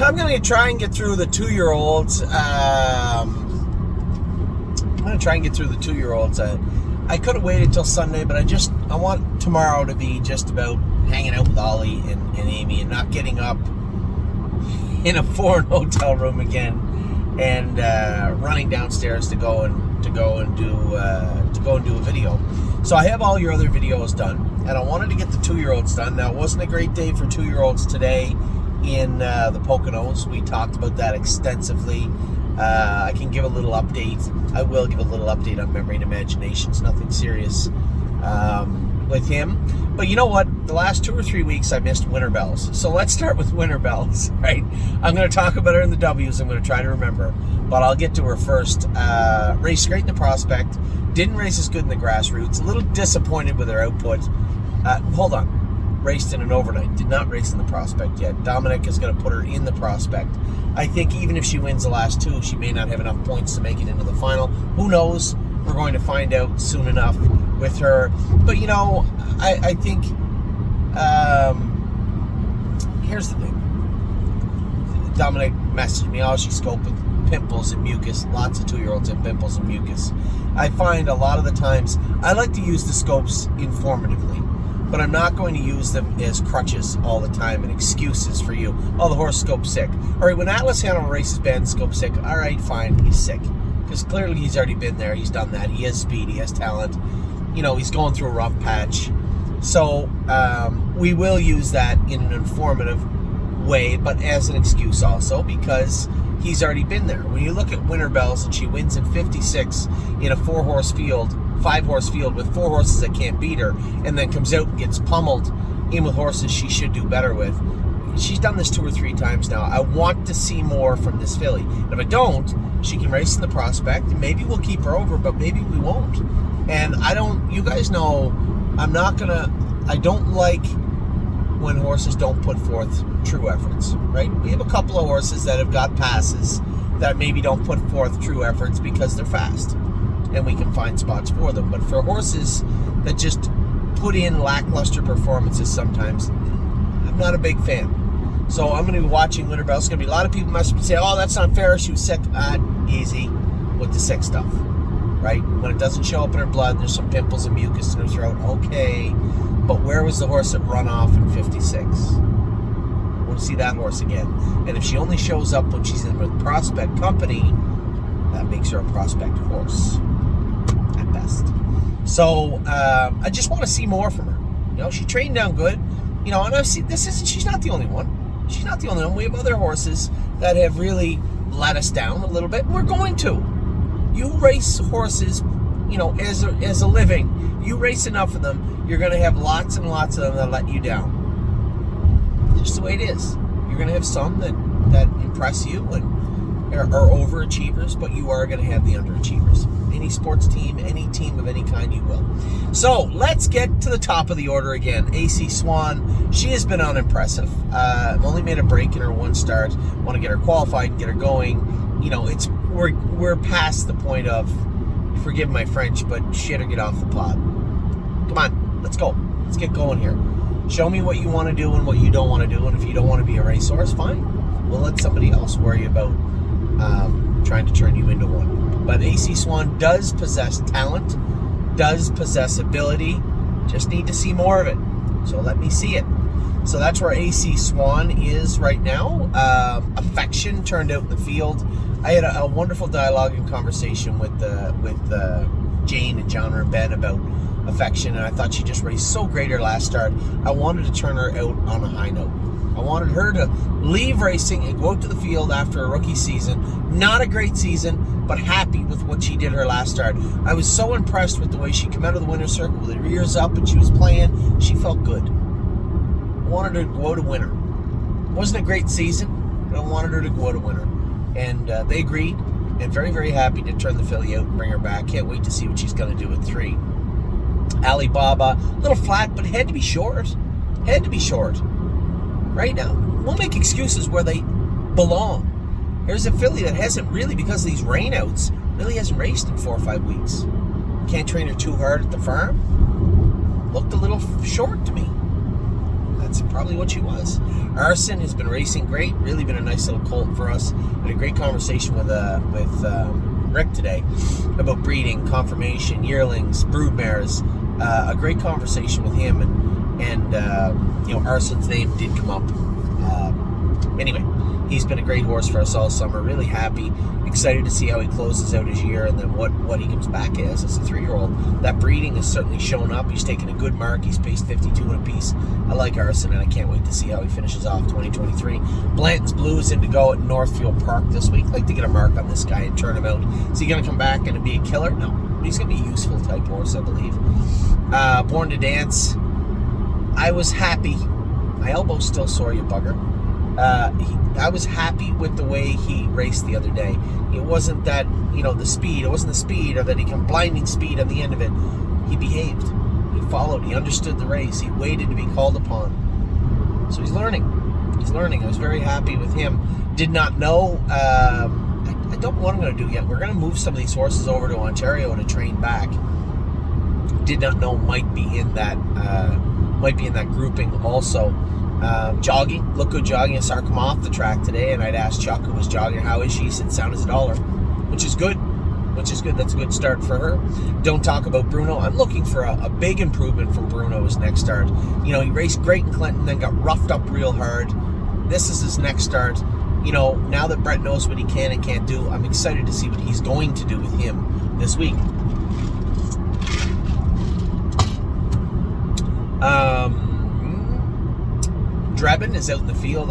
I'm going to try and get through the 2-year-olds. I could have waited till Sunday, but I want tomorrow to be just about hanging out with Ollie and Amy and not getting up in a foreign hotel room again and running downstairs to go and do a video. So I have all your other videos done, and I wanted to get the 2-year-olds done. Now, it wasn't a great day for 2-year-olds today in the Poconos. We talked about that extensively. I can give a little update. I will give a little update on Memory and Imaginations. Nothing serious with him. But you know what? The last 2 or 3 weeks I missed Winter Bells. So let's start with Winter Bells, right? I'm going to talk about her in the W's. I'm going to try to remember. But I'll get to her first. Raced great in the Prospect. Didn't race as good in the Grassroots. A little disappointed with her output. Hold on. Raced in an overnight. Did not race in the Prospect yet. Dominic is going to put her in the Prospect. I think even if she wins the last 2, she may not have enough points to make it into the final. Who knows? We're going to find out soon enough with her. But, you know, I think here's the thing. Dominic messaged me, oh, she's scoping pimples and mucus. Lots of 2-year-olds have pimples and mucus. I find a lot of the times, I like to use the scopes informatively, but I'm not going to use them as crutches all the time and excuses for you. Oh, the horse scope's sick. All right, when Atlas Hanover races bad, scope's sick. All right, fine, he's sick. Because clearly he's already been there. He's done that. He has speed. He has talent. You know, he's going through a rough patch. So we will use that in an informative way, but as an excuse also, because he's already been there. When you look at Winter Bells and she wins in 56 in a 5-horse field with 4 horses that can't beat her, and then comes out and gets pummeled in with horses she should do better with. She's done this 2 or 3 times now. I want to see more from this filly. And if I don't, she can race in the Prospect, and maybe we'll keep her over, but maybe we won't. And you guys know, I don't like when horses don't put forth true efforts, right? We have a couple of horses that have got passes that maybe don't put forth true efforts because they're fast, and we can find spots for them. But for horses that just put in lackluster performances sometimes, I'm not a big fan. So I'm going to be watching Winter Bells. There's going to be a lot of people must say, oh, that's not fair, she was sick. Easy with the sick stuff, right? When it doesn't show up in her blood, there's some pimples and mucus in her throat, okay. But where was the horse that run off in 56? We'll see that horse again. And if she only shows up when she's in with Prospect company, that makes her a Prospect horse at best. So I just want to see more from her. You know, she trained down good. You know, and I've seen she's not the only one. She's not the only one. We have other horses that have really let us down a little bit. We're going to. You race horses, you know, as a living. You race enough of them, you're going to have lots and lots of them that let you down. It's just the way it is. You're going to have some that impress you and are overachievers, but you are going to have the underachievers. Any sports team, any team of any kind, you will. So let's get to the top of the order again. AC Swan, she has been unimpressive. Only made a break in her 1 start. Want to get her qualified, get her going. You know, we're past the point of, forgive my French, but shit or get off the pot. Come on, let's go. Let's get going here. Show me what you want to do and what you don't want to do, and if you don't want to be a racehorse, fine. We'll let somebody else worry about trying to turn you into one. But AC Swan does possess talent, does possess ability, just need to see more of it. So let me see it. So that's where AC Swan is right now. Affection turned out in the field. I had a wonderful dialogue and conversation with Jane and John and Ben about Affection, and I thought she just raced so great her last start. I wanted to turn her out on a high note. I wanted her to leave racing and go out to the field after a rookie season. Not a great season, but happy with what she did her last start. I was so impressed with the way she came out of the winner's circle with her ears up and she was playing. She felt good. I wanted her to go to winner. It wasn't a great season, but I wanted her to go to winner. And they agreed, and very, very happy to turn the filly out and bring her back. Can't wait to see what she's going to do at 3. Alibaba, a little flat, but had to be short. Had to be short. Right now, we'll make excuses where they belong. Here's a filly that hasn't really, because of these rainouts, really hasn't raced in 4 or 5 weeks. Can't train her too hard at the farm. Looked a little short to me. that's probably what she was. Arson has been racing great. Really been a nice little colt for us. Had a great conversation with Rick today about breeding, conformation, yearlings, broodmares. A great conversation with him, and Arson's name did come up. Anyway, he's been a great horse for us all summer. Really happy, excited to see how he closes out his year, and then what he comes back as a 3-year-old. That breeding has certainly shown up. He's taken a good mark. He's paced 52 and a piece. I like Arson, and I can't wait to see how he finishes off 2023. Blanton's Blue is in to go at Northfield Park this week. I'd like to get a mark on this guy and turn him out. Is he going to come back and be a killer? No. He's going to be a useful type horse, I believe. Born to Dance. I was happy. My elbow's still sore, you bugger. I was happy with the way he raced the other day. It wasn't that, the speed. It wasn't the speed or that he come blinding speed at the end of it. He behaved. He followed. He understood the race. He waited to be called upon. So he's learning. I was very happy with him. Did not know. I don't know what I'm going to do yet. We're going to move some of these horses over to Ontario to train back. Did not know might be in that grouping also. Jogging, looked good jogging. I saw her come off the track today, and I'd asked Chuck, who was jogging, how is she? He said, sound as a dollar, which is good. That's a good start for her. Don't talk about Bruno. I'm looking for a big improvement from Bruno his next start. He raced great in Clinton, then got roughed up real hard. This is his next start. Now that Brett knows what he can and can't do, I'm excited to see what he's going to do with him this week. Drebin is out in the field.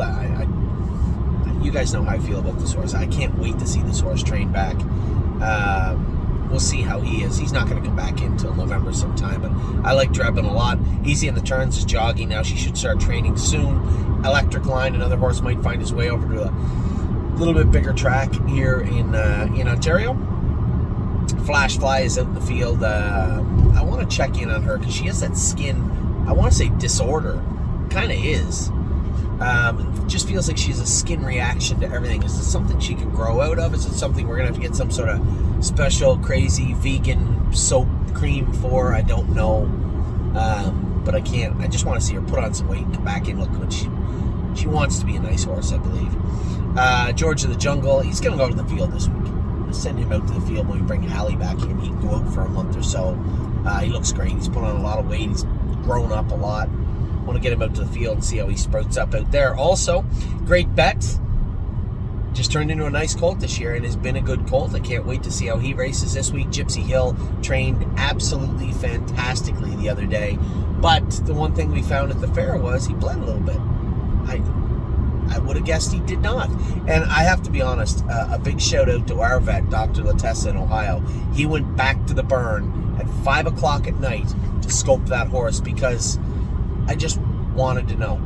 You guys know how I feel about this horse. I can't wait to see this horse train back. We'll see how he is. He's not going to come back in until November sometime, but I like Drebin a lot. Easy in the turns, is jogging now. She should start training soon. Electric Line, another horse, might find his way over to a little bit bigger track here in Ontario. Flash Fly is out in the field. I want to check in on her because she has that skin, I want to say disorder. Kind of is. Just feels like she has a skin reaction to everything. Is this something she can grow out of? Is it something we're going to have to get some sort of special, crazy, vegan soap cream for? I don't know. But I can't. I just want to see her put on some weight and come back in look good. She wants to be a nice horse, I believe. George of the Jungle, he's going to go to the field this week. I'm going to send him out to the field when we bring Hallie back in. He can go out for a month or so. He looks great. He's put on a lot of weight. He's grown up a lot. Want to get him out to the field and see how he sprouts up out there. Also, Great Bet just turned into a nice colt this year and has been a good colt. I can't wait to see how he races this week. Gypsy Hill trained absolutely fantastically the other day, but the one thing we found at the fair was he bled a little bit. I would have guessed he did not. And I have to be honest, a big shout out to our vet, Dr. Latessa in Ohio. He went back to the burn at 5 o'clock at night to scope that horse because I just wanted to know.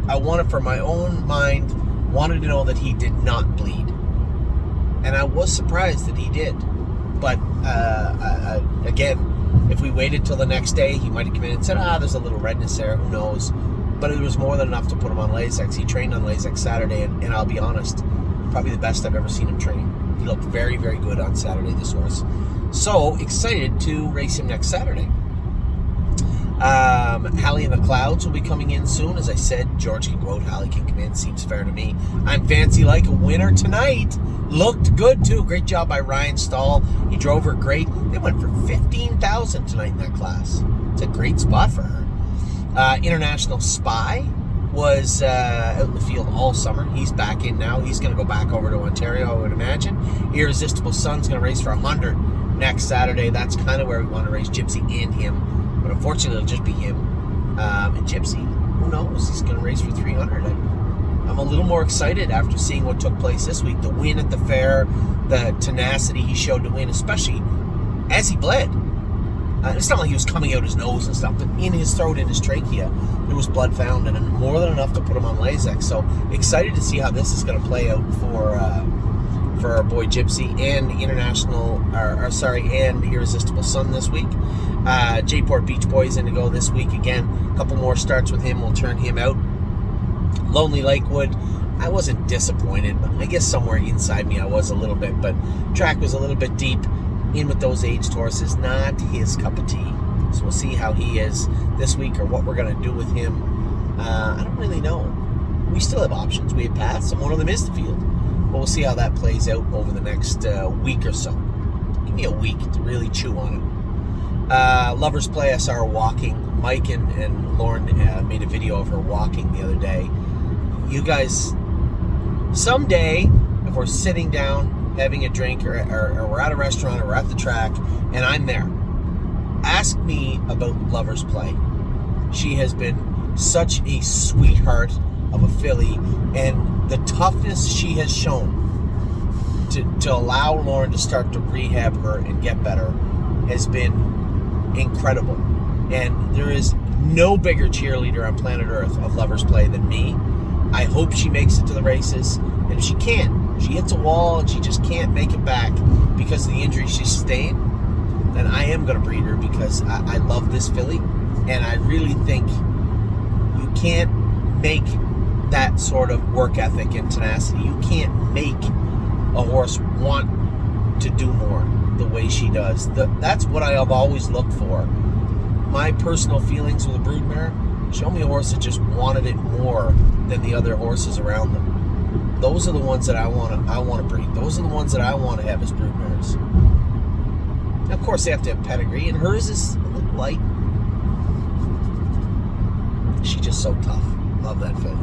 I wanted, for my own mind, wanted to know that he did not bleed. And I was surprised that he did. But, again, if we waited till the next day, he might have come in and said, there's a little redness there, who knows. But it was more than enough to put him on Lasix. He trained on Lasix Saturday, and I'll be honest, probably the best I've ever seen him train. He looked very, very good on Saturday, this horse. So, excited to race him next Saturday. Hallie in the Clouds will be coming in soon. As I said, George can go out, Hallie can come in. Seems fair to me. I'm Fancy Like a winner tonight. Looked good, too. Great job by Ryan Stahl. He drove her great. They went for $15,000 tonight in that class. It's a great spot for her. International Spy was out in the field all summer. He's back in now. He's going to go back over to Ontario, I would imagine. Irresistible Sun's going to race for 100 next Saturday. That's kind of where we want to race Gypsy and him. But unfortunately, it'll just be him. And Gypsy, who knows? He's going to race for 300. I'm a little more excited after seeing what took place this week. The win at the fair, the tenacity he showed to win, especially as he bled. It's not like he was coming out his nose and stuff, but in his throat, in his trachea, there was blood found, and more than enough to put him on Lasix. So excited to see how this is going to play out for our boy Gypsy and and Irresistible Sun this week. J-Port Beach Boys in to go this week again. A couple more starts with him will turn him out. Lonely Lakewood, I wasn't disappointed, but I guess somewhere inside me I was a little bit, but track was a little bit deep. In with those aged horses, not his cup of tea. So we'll see how he is this week or what we're going to do with him. I don't really know. We still have options. We have paths, and one of them is the field. But we'll see how that plays out over the next week or so. Give me a week to really chew on it. Lovers Play, I saw her walking. Mike and Lauren made a video of her walking the other day. You guys, someday, if we're sitting down having a drink or we're at a restaurant or we're at the track and I'm there, ask me about Lovers Play. She has been such a sweetheart of a filly, and the toughness she has shown to allow Lauren to start to rehab her and get better has been incredible. And there is no bigger cheerleader on planet Earth of Lovers Play than me. I hope she makes it to the races, and if she can't, she hits a wall and she just can't make it back because of the injury she sustained, then I am going to breed her because I love this filly, and I really think you can't make that sort of work ethic and tenacity. You can't make a horse want to do more the way she does. That's what I have always looked for. My personal feelings with a broodmare, show me a horse that just wanted it more than the other horses around them. Those are the ones that I want to breed. Those are the ones that I want to have as broodmares. Now, of course, they have to have pedigree, and hers is a little light. She's just so tough. Love that filly.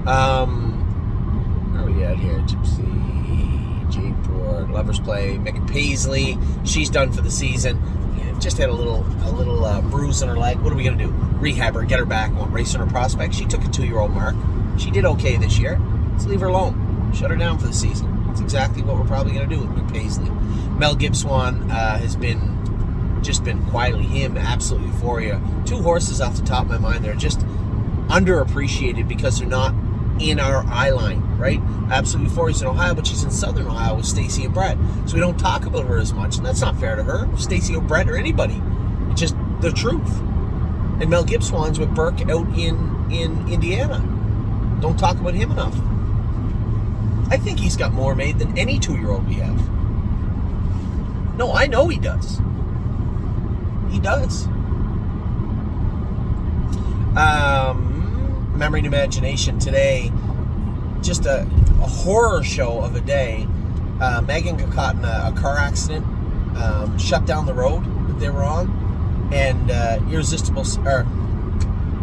Where are we at here? Gypsy, J-Port, Lovers Play, Megan Paisley. She's done for the season. Just had a little bruise on her leg. What are we going to do? Rehab her, get her back, won't race on her prospect. She took a 2-year-old mark. She did okay this year. Let's leave her alone. Shut her down for the season. That's exactly what we're probably going to do with McPaisley. Mel Gibson has been quietly him, absolute euphoria. 2 horses off the top of my mind that are just underappreciated because they're not in our eye line, right? Absolute Euphoria's in Ohio, but she's in Southern Ohio with Stacy and Brett. So we don't talk about her as much, and that's not fair to her, Stacy or Brett or anybody. It's just the truth. And Mel Gibson's with Burke out in Indiana. Don't talk about him enough. I think he's got more made than any 2-year-old we have. No, I know he does. He does. Memory and Imagination today, just a horror show of a day. Megan got caught in a car accident, shut down the road that they were on, and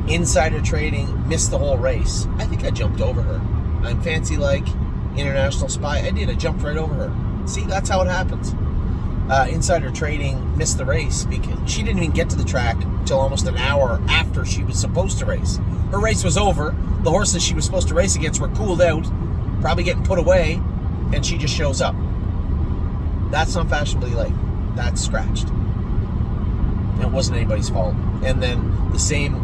insider trading missed the whole race. I think I jumped over her. I'm fancy like international spy. I did. I jumped right over her. See, that's how it happens. Insider trading missed the race because she didn't even get to the track until almost an hour after she was supposed to race. Her race was over. The horses she was supposed to race against were cooled out, probably getting put away, and she just shows up. That's not fashionably late. That's scratched. And it wasn't anybody's fault. And then the same,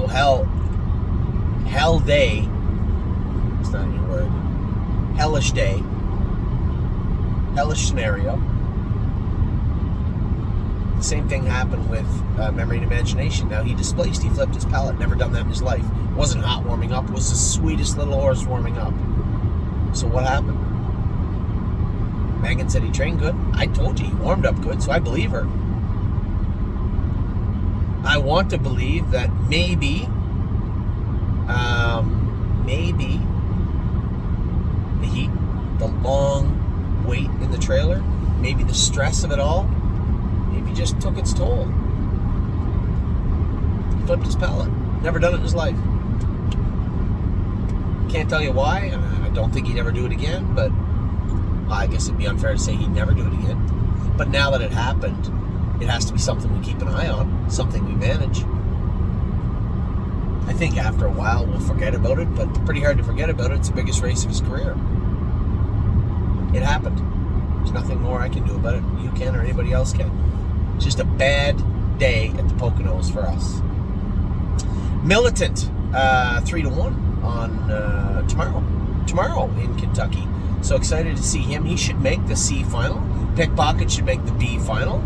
hell day, it's not even a word, hellish day, hellish scenario. Same thing happened with Memory and Imagination. Now he flipped his palate. Never done that in his life. Wasn't hot warming up. Was the sweetest little horse warming up. So what happened? Megan said he trained good. I told you he warmed up good, so I believe her. I want to believe that maybe the heat, the long wait in the trailer, maybe the stress of it all, maybe just took its toll. He flipped his palate. Never done it in his life. Can't tell you why. I don't think he'd ever do it again, but I guess it'd be unfair to say he'd never do it again. But now that it happened, it has to be something we keep an eye on, something we manage. I think after a while we'll forget about it, but pretty hard to forget about it. It's the biggest race of his career. It happened. There's nothing more I can do about it. You can or anybody else can. It's just a bad day at the Poconos for us. Militant, 3-1 on tomorrow in Kentucky. So excited to see him. He should make the C final. Pickpocket should make the B final.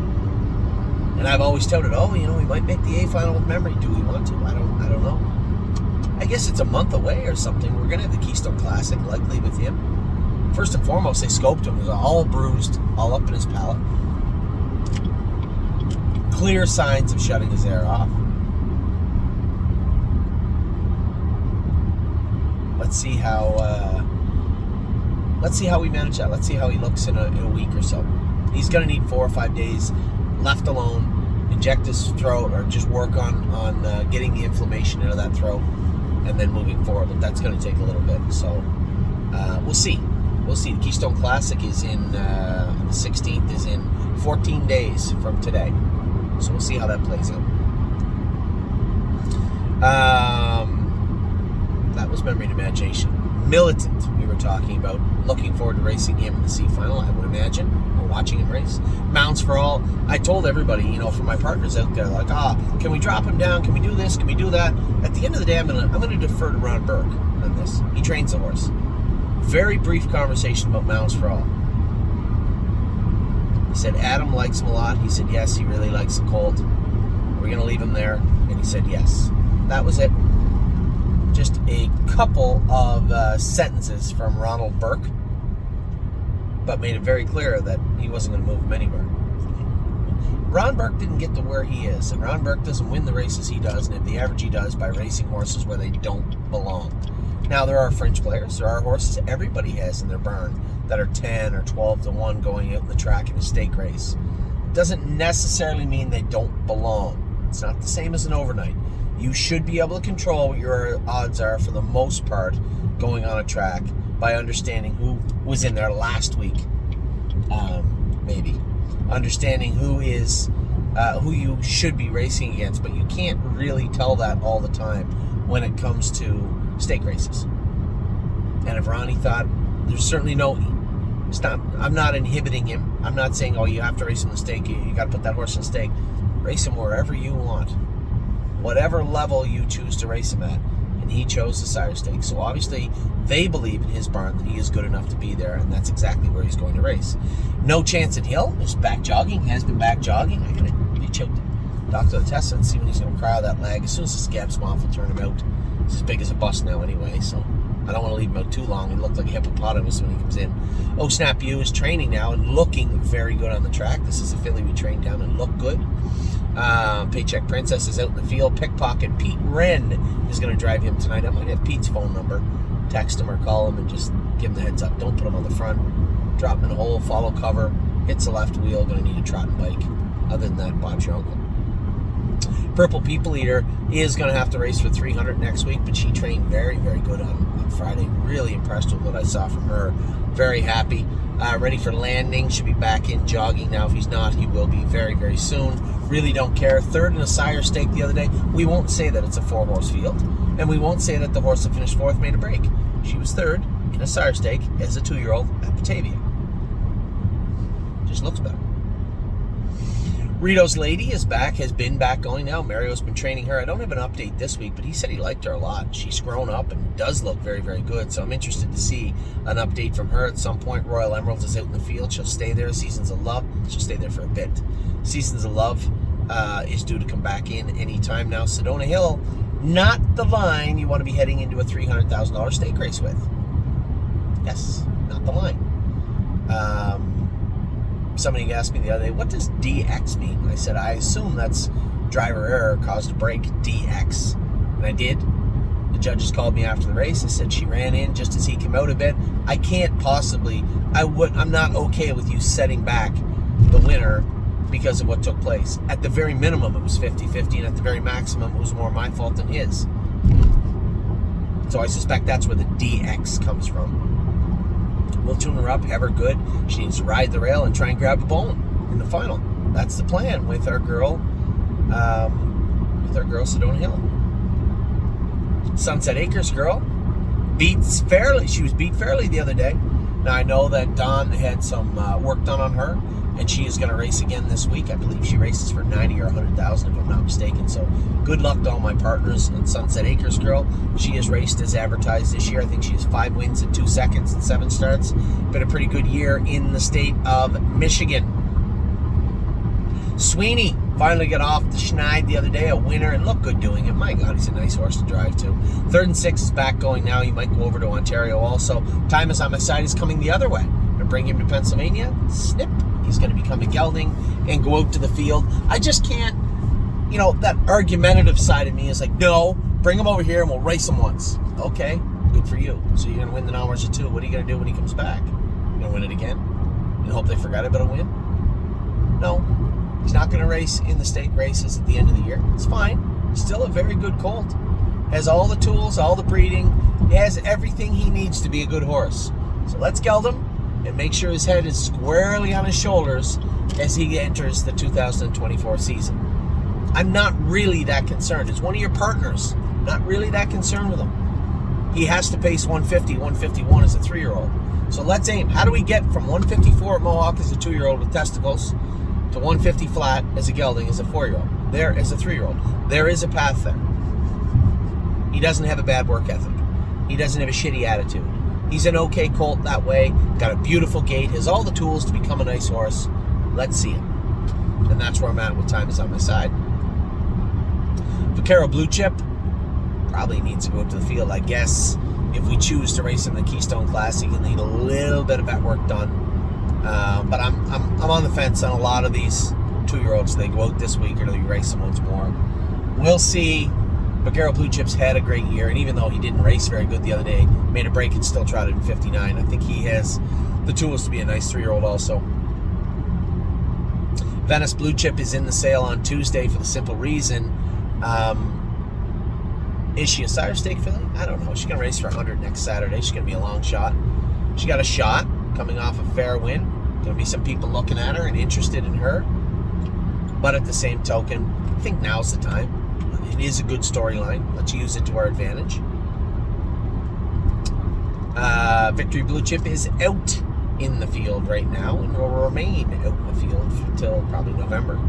And I've always touted, he might make the A final with Memory. Do we want to? I don't know. I guess it's a month away or something. We're going to have the Keystone Classic, likely with him. First and foremost, they scoped him. He was all bruised, all up in his palate. Clear signs of shutting his air off. let's see how we manage that. Let's see how he looks in a week or so. He's going to need 4 or 5 days left alone, inject his throat, or just work on getting the inflammation out of that throat, and then moving forward. But that's going to take a little bit. So we'll see. We'll see. The Keystone Classic is on the 16th, is in 14 days from today. So we'll see how that plays out. That was Memory and Imagination. Militant, we were talking about. Looking forward to racing him in the C final, I would imagine, or watching him race. Mounts for All. I told everybody, for my partners out there, like, can we drop him down? Can we do this? Can we do that? At the end of the day, I'm gonna defer to Ron Burke on this. He trains the horse. Very brief conversation about Mounts for All. He said Adam likes him a lot. He said yes, he really likes the colt. We're gonna leave him there, and he said yes. That was it. Just a couple of sentences from Ronald Burke, but made it very clear that he wasn't going to move him anywhere. Ron Burke didn't get to where he is, and Ron Burke doesn't win the races he does, and if the average he does, by racing horses where they don't belong. Now, there are fringe players. There are horses everybody has in their barn that are 10 or 12 to 1 going out in the track in a stake race. It doesn't necessarily mean they don't belong. It's not the same as an overnight. You should be able to control what your odds are for the most part going on a track by understanding who was in there last week, maybe. Understanding who you should be racing against, but you can't really tell that all the time when it comes to stake races. And if Ronnie thought, there's certainly I'm not inhibiting him. I'm not saying, you have to race in the stake. You got to put that horse in the stake. Race him wherever you want. Whatever level you choose to race him at. And he chose the sire stake. So obviously, they believe in his barn that he is good enough to be there, and that's exactly where he's going to race. No Chance at Hill is back jogging, has been back jogging. I gotta be choked. Doctor the test and see when he's going to cry out that leg. As soon as the scab's off, will turn him out. He's as big as a bus now anyway, so I don't want to leave him out too long. He looked like a hippopotamus when he comes in. Oh Snap You is training now and looking very good on the track. This is a filly we trained down and looked good. Paycheck Princess is out in the field. Pickpocket Pete Wren is going to drive him tonight. I might have Pete's phone number. Text him or call him and just give him the heads up. Don't put him on the front. Drop him in a hole. Follow cover. Hits the left wheel. Going to need a trotting bike. Other than that, Bob's your uncle. Purple People Eater is going to have to race for 300 next week, but she trained very, very good on Friday. Really impressed with what I saw from her. Very happy. Ready for landing. Should be back in jogging now. If he's not, he will be very, very soon. Really don't care. Third in a sire stake the other day. We won't say that it's a 4-horse field, and we won't say that the horse that finished 4th made a break. She was 3rd in a sire stake as a 2-year-old at Batavia. Just looks better. Rito's Lady is back, has been back going now. Mario's been training her. I don't have an update this week, but he said he liked her a lot. She's grown up and does look very, very good, so I'm interested to see an update from her at some point. Royal Emeralds is out in the field. She'll stay there. Seasons of Love. She'll stay there for a bit. Seasons of Love is due to come back in anytime now. Sedona Hill, not the line you want to be heading into a $300,000 stake race with. Yes, not the line. Somebody asked me the other day, what does DX mean? I said, I assume that's driver error caused a break, DX. And I did. The judges called me after the race. They said she ran in just as he came out a bit. I can't possibly, I'm not okay with you setting back the winner because of what took place. At the very minimum, it was 50-50, and at the very maximum, it was more my fault than his. So I suspect that's where the DX comes from. We'll tune her up, have her good. She needs to ride the rail and try and grab a bone in the final. That's the plan with our girl, Sedona Hill. Sunset Acres girl beats fairly. She was beat fairly the other day. Now I know that Dawn had some work done on her, and she is going to race again this week. I believe she races for 90 or 100,000 if I'm not mistaken. So good luck to all my partners in Sunset Acres girl. She has raced as advertised this year. I think she has 5 wins in 2 seconds and 7 starts. Been a pretty good year in the state of Michigan. Sweeney finally got off the schneid the other day, a winner, and looked good doing it. My God, he's a nice horse to drive to. 3rd and 6 is back going now. You might go over to Ontario also. Time is on my side. Is coming the other way. I'm going to bring him to Pennsylvania. Snip. He's going to become a gelding and go out to the field. I just can't, that argumentative side of me is like, no, bring him over here and we'll race him once. Okay, good for you. So you're going to win the Knowledge 2. What are you going to do when he comes back? You're going to win it again? And hope they forgot about a win? No. He's not going to race in the stake races at the end of the year. It's fine. Still a very good colt. Has all the tools, all the breeding. He has everything he needs to be a good horse. So let's geld him and make sure his head is squarely on his shoulders as he enters the 2024 season. I'm not really that concerned. It's one of your partners. Not really that concerned with him. He has to pace 150, 151 as a 3-year-old. So let's aim. How do we get from 154 at Mohawk as a 2-year-old with testicles to 150 flat as a gelding as a 4-year-old? There as a 3-year-old. There is a path there. He doesn't have a bad work ethic. He doesn't have a shitty attitude. He's an okay colt that way. Got a beautiful gait. Has all the tools to become a nice horse. Let's see it. And that's where I'm at with Time Is On My Side. Vaquero Blue Chip probably needs to go to the field, I guess. If we choose to race in the Keystone Classic, he'll need a little bit of that work done. But I'm on the fence on a lot of these 2-year-olds. They go out this week or do they race them once more? We'll see. Vaquero Blue Chip's had a great year, and even though he didn't race very good the other day, made a break and still trotted in 59. I think he has the tools to be a nice 3-year-old also. Venice Blue Chip is in the sale on Tuesday for the simple reason. Is she a sire stake filly? I don't know. She's going to race for 100 next Saturday. She's going to be a long shot. She got a shot coming off a fair win. Going to be some people looking at her and interested in her. But at the same token, I think now's the time. It is a good storyline. Let's use it to our advantage. Victory Blue Chip is out in the field right now and will remain out in the field until probably November.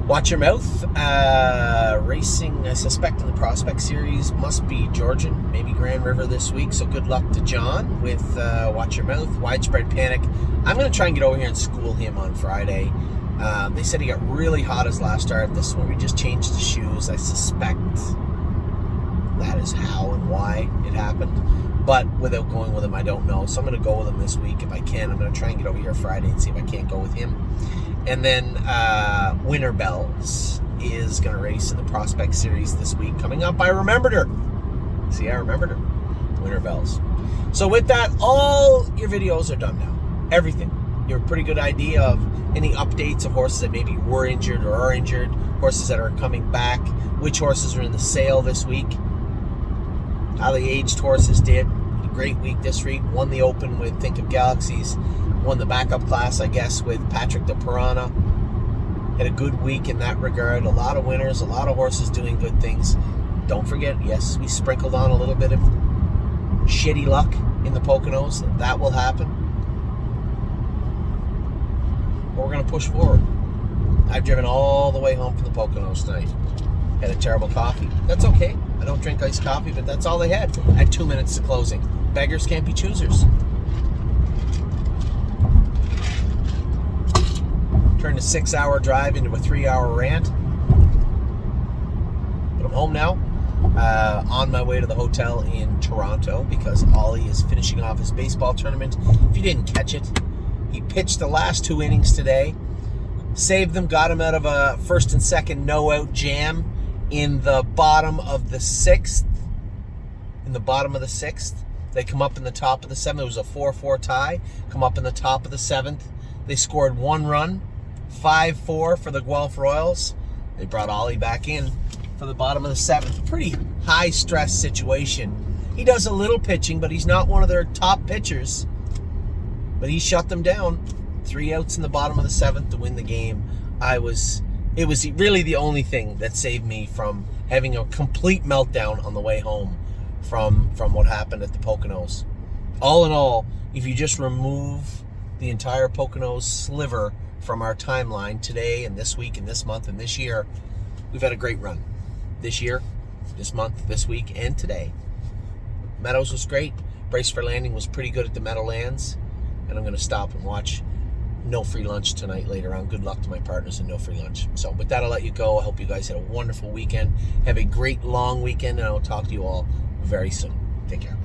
Watch Your Mouth. Racing, I suspect, in the Prospect Series must be Georgian, maybe Grand River this week. So good luck to John with Watch Your Mouth. Widespread Panic. I'm going to try and get over here and school him on Friday. They said he got really hot his last start. This one we just changed the shoes. I suspect that is how and why it happened. But without going with him, I don't know. So I'm going to go with him this week if I can. I'm going to try and get over here Friday and see if I can't go with him. And then Winter Bells is going to race in the Prospect Series this week. Coming up, I remembered her. See, I remembered her. Winter Bells. So with that, all your videos are done now. Everything. You have a pretty good idea of any updates of horses that maybe were injured or are injured, horses that are coming back, which horses are in the sale this week, how the aged horses did. A great week this week. Won the Open with Think of Galaxies. Won the backup class, I guess, with Patrick de Piranha. Had a good week in that regard. A lot of winners, a lot of horses doing good things. Don't forget, yes, we sprinkled on a little bit of shitty luck in the Poconos. That will happen. But we're going to push forward. I've driven all the way home from the Poconos tonight. Had a terrible coffee. That's okay. I don't drink iced coffee, but that's all they had at 2 minutes to closing. Beggars can't be choosers. Turned a 6-hour drive into a 3-hour rant. But I'm home now. On my way to the hotel in Toronto because Ollie is finishing off his baseball tournament. If you didn't catch it, he pitched the last 2 innings today. Saved them, got him out of a first and second no-out jam in the bottom of the 6th. They come up in the top of the 7th. It was a 4-4 tie. Come up in the top of the 7th. They scored 1 run. 5-4 for the Guelph Royals. They brought Ollie back in for the bottom of the 7th. Pretty high-stress situation. He does a little pitching, but he's not one of their top pitchers. But he shut them down. 3 outs in the bottom of the 7th to win the game. It was really the only thing that saved me from having a complete meltdown on the way home from what happened at the Poconos. All in all, if you just remove the entire Poconos sliver from our timeline today and this week and this month and this year, we've had a great run. This year, this month, this week, and today. Meadows was great. Brace for Landing was pretty good at the Meadowlands. And I'm going to stop and watch No Free Lunch tonight later on. Good luck to my partners in No Free Lunch. So with that, I'll let you go. I hope you guys had a wonderful weekend. Have a great long weekend, and I'll talk to you all very soon. Take care.